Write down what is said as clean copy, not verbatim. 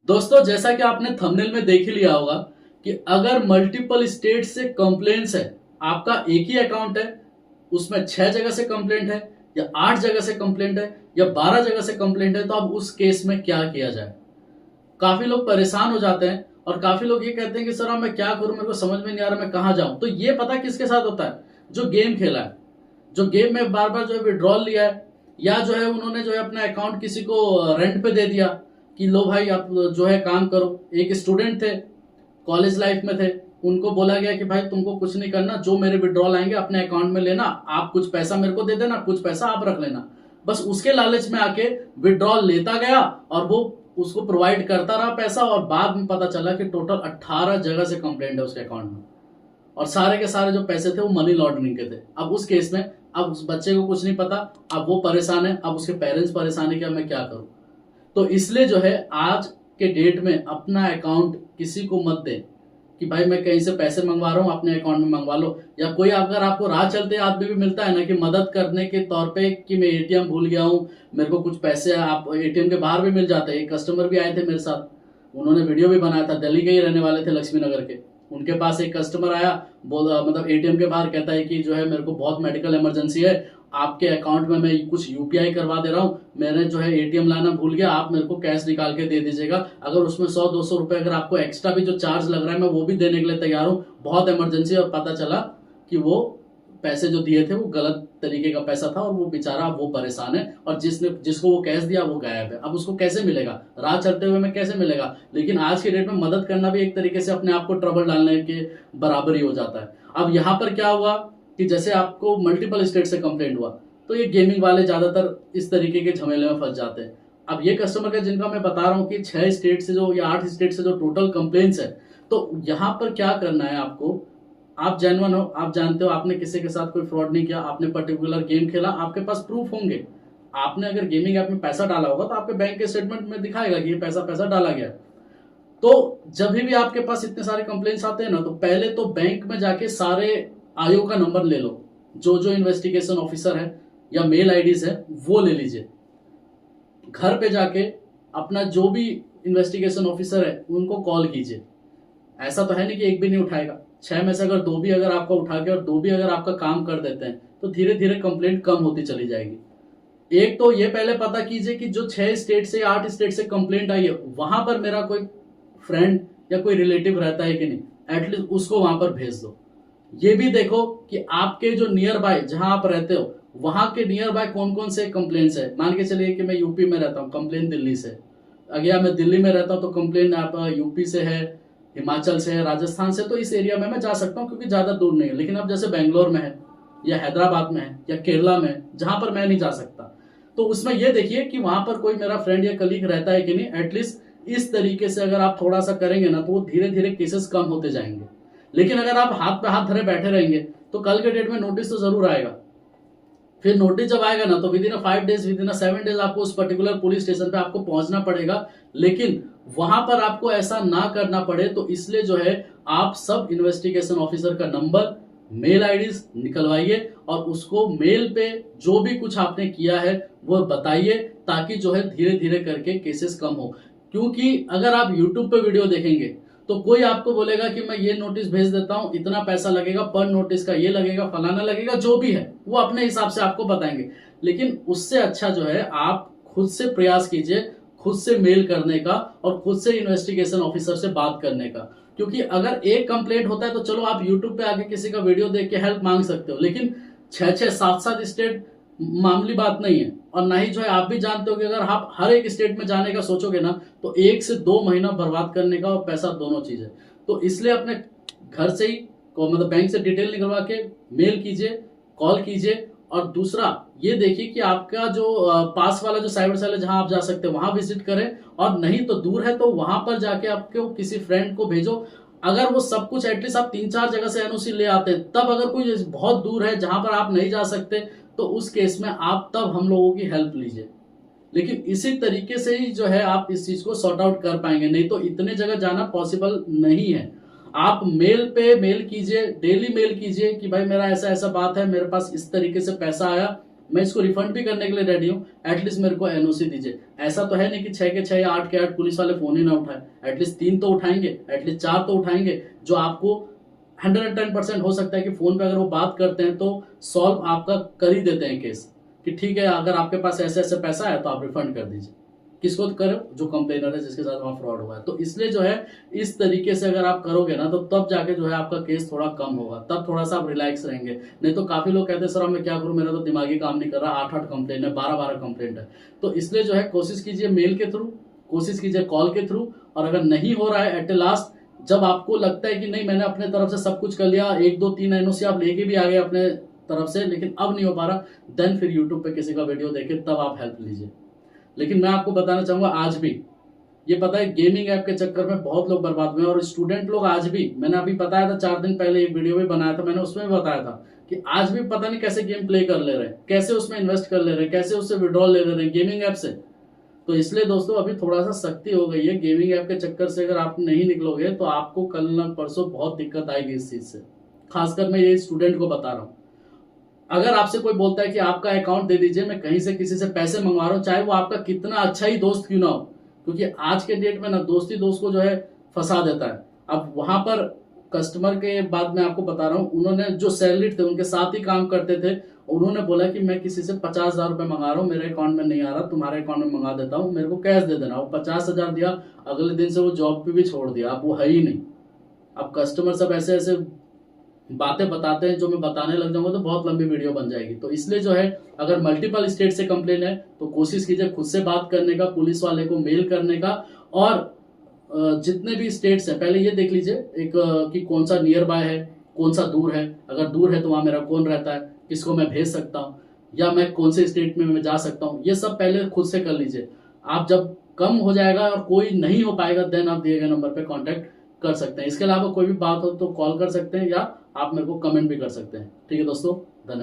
दोस्तों, जैसा कि आपने थंबनेल में देख ही लिया होगा कि अगर मल्टीपल स्टेट से कंप्लेंट्स है, आपका एक ही अकाउंट है, उसमें 6 जगह से कंप्लेंट है या 8 जगह से कंप्लेंट है या 12 जगह से कंप्लेंट है, तो अब उस केस में क्या किया जाए। काफी लोग परेशान हो जाते हैं और काफी लोग ये कहते हैं कि सर अब मैं क्या करूं, मेरे को समझ में नहीं आ रहा, मैं कहां जाऊं। तो ये पता किसके साथ होता है? जो गेम खेला है, जो गेम में बार बार जो है विड्रॉल लिया है, या जो है उन्होंने जो है अपना अकाउंट किसी को रेंट पे दे दिया कि लो भाई आप जो है काम करो। एक स्टूडेंट थे, कॉलेज लाइफ में थे, उनको बोला गया कि भाई तुमको कुछ नहीं करना, जो मेरे विड्रॉल आएंगे अपने अकाउंट में लेना, आप कुछ पैसा मेरे को दे देना, कुछ पैसा आप रख लेना। बस उसके लालच में आके विड्रॉल लेता गया और वो उसको प्रोवाइड करता रहा पैसा, और बाद में पता चला कि टोटल 18 जगह से कंप्लेंट है उसके अकाउंट में, और सारे के सारे जो पैसे थे वो मनी लॉन्ड्रिंग के थे। अब उस केस में अब उस बच्चे को कुछ नहीं पता, अब वो परेशान है, अब उसके पेरेंट्स परेशान है कि अब मैं क्या करूं। तो इसलिए जो है आज के डेट में अपना अकाउंट किसी को मत दे कि भाई मैं कहीं से पैसे मंगवा रहा हूं, अपने अकाउंट में मंगवा लो। या कोई अगर आपको राह चलते आदमी भी मिलता है ना कि मदद करने के तौर पे कि मैं एटीएम भूल गया हूं, मेरे को कुछ पैसे, आप एटीएम के बाहर भी मिल जाते हैं। एक कस्टमर भी आए थे मेरे साथ, उन्होंने वीडियो भी बनाया था, दिल्ली के ही रहने वाले थे, लक्ष्मी नगर के। उनके पास एक कस्टमर आया, मतलब एटीएम के बाहर, कहता है कि जो है मेरे को बहुत मेडिकल इमरजेंसी है, आपके अकाउंट में मैं कुछ यूपीआई करवा दे रहा हूँ, मैंने जो है एटीएम लाना भूल गया, आप मेरे को कैश निकाल के दे दीजिएगा। अगर उसमें 100-200 रुपए अगर आपको एक्स्ट्रा भी जो चार्ज लग रहा है, मैं वो भी देने के लिए तैयार हूँ, बहुत इमरजेंसी। और पता चला कि वो पैसे जो दिए थे वो गलत तरीके का पैसा था, और वो बेचारा वो परेशान है, और जिसको वो कैश दिया वो गायब है। अब उसको कैसे मिलेगा? राह चलते हुए में कैसे मिलेगा? लेकिन आज के डेट में मदद करना भी एक तरीके से अपने आप को ट्रबल डालने के बराबर ही हो जाता है। अब यहाँ पर क्या हुआ कि जैसे आपको मल्टीपल स्टेट से कंप्लेंट हुआ, तो ये गेमिंग वाले ज्यादातर इस तरीके के झमेले में फंस जाते हैं। अब ये कस्टमर का जिनका मैं बता रहा हूँ कि 6 स्टेट से जो या 8 स्टेट से जो टोटल कंप्लेंट्स है, तो यहाँ पर क्या करना है आपको। आप जेन्युइन हो, आप जानते हो आपने किसी के साथ कोई फ्रॉड नहीं किया, आपने पर्टिकुलर गेम खेला, आपके पास प्रूफ होंगे। आपने अगर गेमिंग ऐप में पैसा डाला होगा तो आपके बैंक के स्टेटमेंट में दिखाएगा कि ये पैसा पैसा डाला गया। तो जब भी आपके पास इतने सारे कंप्लेंट्स आते हैं ना, तो पहले तो बैंक में जाके सारे आयोग का नंबर ले लो, जो जो इन्वेस्टिगेशन ऑफिसर है या मेल आईडीज है वो ले लीजिए। घर पे जाके अपना जो भी इन्वेस्टिगेशन ऑफिसर है उनको कॉल कीजिए। ऐसा तो है नहीं कि एक भी नहीं उठाएगा, 6 में से अगर 2 भी अगर आपका उठा के और 2 भी अगर आपका काम कर देते हैं, तो धीरे धीरे कंप्लेंट कम होती चली जाएगी। एक तो ये पहले पता कीजिए कि जो 6 स्टेट से 8 स्टेट से कंप्लेंट आई है, वहां पर मेरा कोई फ्रेंड या कोई रिलेटिव रहता है कि नहीं, एटलीस्ट उसको वहां पर भेज दो। ये भी देखो कि आपके जो नियर बाय जहां आप रहते हो, वहां के नियर बाय कौन कौन से कंप्लेंट्स है। मान के चलिए कि मैं यूपी में रहता हूँ, कंप्लेन दिल्ली से। अगर मैं दिल्ली में रहता हूँ तो कंप्लेन आप यूपी से है, हिमाचल से है, राजस्थान से, तो इस एरिया में मैं जा सकता हूँ क्योंकि ज्यादा दूर नहीं है। लेकिन अब जैसे बेंगलोर में है या हैदराबाद में है या केरला में है, जहां पर मैं नहीं जा सकता, तो उसमें यह देखिए कि वहां पर कोई मेरा फ्रेंड या कलीग रहता है कि नहीं। एटलीस्ट इस तरीके से अगर आप थोड़ा सा करेंगे ना, तो वो धीरे धीरे केसेस कम होते जाएंगे। लेकिन अगर आप हाथ पे हाथ धरे बैठे रहेंगे, तो कल के डेट में नोटिस तो जरूर आएगा। फिर नोटिस जब आएगा ना, तो with in 5 days, with in 7 days आपको उस पर्टिकुलर पुलिस स्टेशन पे आपको पहुंचना पड़ेगा। लेकिन वहां पर आपको ऐसा ना करना पड़े, तो इसलिए जो है आप सब इन्वेस्टिगेशन ऑफिसर का नंबर, मेल आईडीज निकलवाइए, और उसको मेल पे जो भी कुछ आपने किया है वो बताइए, ताकि जो है धीरे धीरे करके केसेस कम हो। क्योंकि अगर आप यूट्यूब पे वीडियो देखेंगे, तो कोई आपको बोलेगा कि मैं ये नोटिस भेज देता हूं, इतना पैसा लगेगा, पर नोटिस का ये लगेगा, फलाना लगेगा, जो भी है वो अपने हिसाब से आपको बताएंगे। लेकिन उससे अच्छा जो है आप खुद से प्रयास कीजिए, खुद से मेल करने का और खुद से इन्वेस्टिगेशन ऑफिसर से बात करने का। क्योंकि अगर एक कंप्लेंट होता है तो चलो आप यूट्यूब पे आके किसी का वीडियो देख के हेल्प मांग सकते हो, लेकिन 6-6 7-7 स्टेट मामूली बात नहीं है। और ना ही जो है, आप भी जानते हो कि अगर आप हर एक स्टेट में जाने का सोचोगे ना, तो 1 से 2 महीना बर्बाद करने का और पैसा, दोनों चीज है। तो इसलिए अपने घर से ही मतलब बैंक से डिटेल निकलवा के मेल कीजिए, कॉल कीजिए। और दूसरा ये देखिए कि आपका जो पास वाला जो साइबर सेल है जहां आप जा सकते हैं, वहां विजिट करें। और नहीं तो दूर है तो वहां पर जाके आपको किसी फ्रेंड को भेजो। अगर वो सब कुछ एटलीस्ट आप 3-4 जगह से एनओसी ले आते हैं, तब अगर कोई बहुत दूर है जहां पर आप नहीं जा सकते, तो उस केस में आप तब हम लोगों की हेल्प लीजिए। लेकिन इसी तरीके से ही जो है आप इस चीज को सॉर्ट आउट कर पाएंगे, नहीं तो इतने जगह जाना पॉसिबल नहीं है। आप मेल पे मेल कीजिए, डेली मेल कीजिए कि भाई मेरा ऐसा ऐसा बात है, मेरे पास इस तरीके से पैसा आया, मैं इसको रिफंड भी करने के लिए रेडी हूँ, एटलीस्ट मेरे को एनओसी दीजिए। ऐसा तो है नहीं कि 6 के 6 या 8 के 8 पुलिस वाले फोन ही ना उठाए, एटलीस्ट 3 तो उठाएंगे, एटलीस्ट 4 तो उठाएंगे, जो आपको 110% हो सकता है कि फोन पे अगर वो बात करते हैं तो सॉल्व आपका कर ही देते हैं केस, कि ठीक है अगर आपके पास ऐसे ऐसे पैसा है तो आप रिफंड कर दीजिए। किसको करो? जो कंप्लेनर है, जिसके साथ वहां फ्रॉड हुआ है। तो इसलिए जो है इस तरीके से अगर आप करोगे ना तो तब जाके जो है आपका केस थोड़ा कम होगा, तब थोड़ा सा आप रिलैक्स रहेंगे। नहीं तो काफी लोग कहते हैं सर मैं क्या करूं, मेरा तो दिमागी काम नहीं कर रहा, 8-8 कंप्लेंट है, 12-12 कंप्लेंट है। तो इसलिए जो है कोशिश कीजिए मेल के थ्रू, कोशिश कीजिए कॉल के थ्रू, और अगर नहीं हो रहा है एट लास्ट, जब आपको लगता है कि नहीं मैंने अपने तरफ से सब कुछ कर लिया, 1 2 3 एनओसी आप लेके भी आ गए अपने तरफ से, लेकिन अब नहीं हो पा रहा, देन फिर यूट्यूब पे किसी का वीडियो देखे तब आप हेल्प लीजिए। लेकिन मैं आपको बताना चाहूंगा आज भी ये पता है गेमिंग ऐप के चक्कर में बहुत लोग बर्बाद हुए, और स्टूडेंट लोग आज भी, मैंने अभी बताया था 4 दिन पहले एक वीडियो भी बनाया था, मैंने उसमें भी बताया था कि आज भी पता नहीं कैसे गेम प्ले कर ले रहे हैं, कैसे उसमें इन्वेस्ट कर ले रहे हैं, कैसे उससे विड्रॉल ले रहे हैं गेमिंग ऐप से। तो इसलिए दोस्तों अभी थोड़ा सा सख्ती हो गई है गेमिंग ऐप के चक्कर से, अगर आप नहीं निकलोगे तो आपको कल ना परसों बहुत दिक्कत आएगी इस चीज से। खासकर मैं ये स्टूडेंट को बता रहा हूँ, अगर आपसे कोई बोलता है कि आपका अकाउंट दे दीजिए, मैं कहीं से किसी से पैसे मंगवा रहा हूं, चाहे वो आपका कितना अच्छा ही दोस्त क्यों ना हो, क्योंकि आज के डेट में ना दोस्ती दोस्त को जो है फंसा देता है। अब वहां पर कस्टमर के बाद मैं आपको बता रहा हूँ, उन्होंने जो सैलरीड थे उनके साथ ही काम करते थे, उन्होंने बोला कि मैं किसी से 50,000 रुपए मंगा रहा हूँ, मेरे अकाउंट में नहीं आ रहा, तुम्हारे अकाउंट में मंगा देता हूँ, मेरे को कैश दे देना। वो 50,000 दिया, अगले दिन से वो जॉब पे भी छोड़ दिया, अब वो है ही नहीं। अब कस्टमर सब ऐसे ऐसे बातें बताते हैं, जो मैं बताने लग जाऊंगा तो बहुत लंबी वीडियो बन जाएगी। तो इसलिए जो है अगर मल्टीपल स्टेट से कंप्लेन है तो कोशिश कीजिए खुद से बात करने का, पुलिस वाले को मेल करने का, और जितने भी स्टेट्स हैं पहले ये देख लीजिए एक कि कौन सा नियर बाय है, कौन सा दूर है। अगर दूर है तो वहां मेरा कौन रहता है, किसको मैं भेज सकता हूँ, या मैं कौन से स्टेट में मैं जा सकता हूँ, ये सब पहले खुद से कर लीजिए। आप जब कम हो जाएगा और कोई नहीं हो पाएगा देन आप दिए गए नंबर पे कांटेक्ट कर सकते हैं। इसके अलावा कोई भी बात हो तो कॉल कर सकते हैं, या आप मेरे को कमेंट भी कर सकते हैं। ठीक है दोस्तों, धन्यवाद।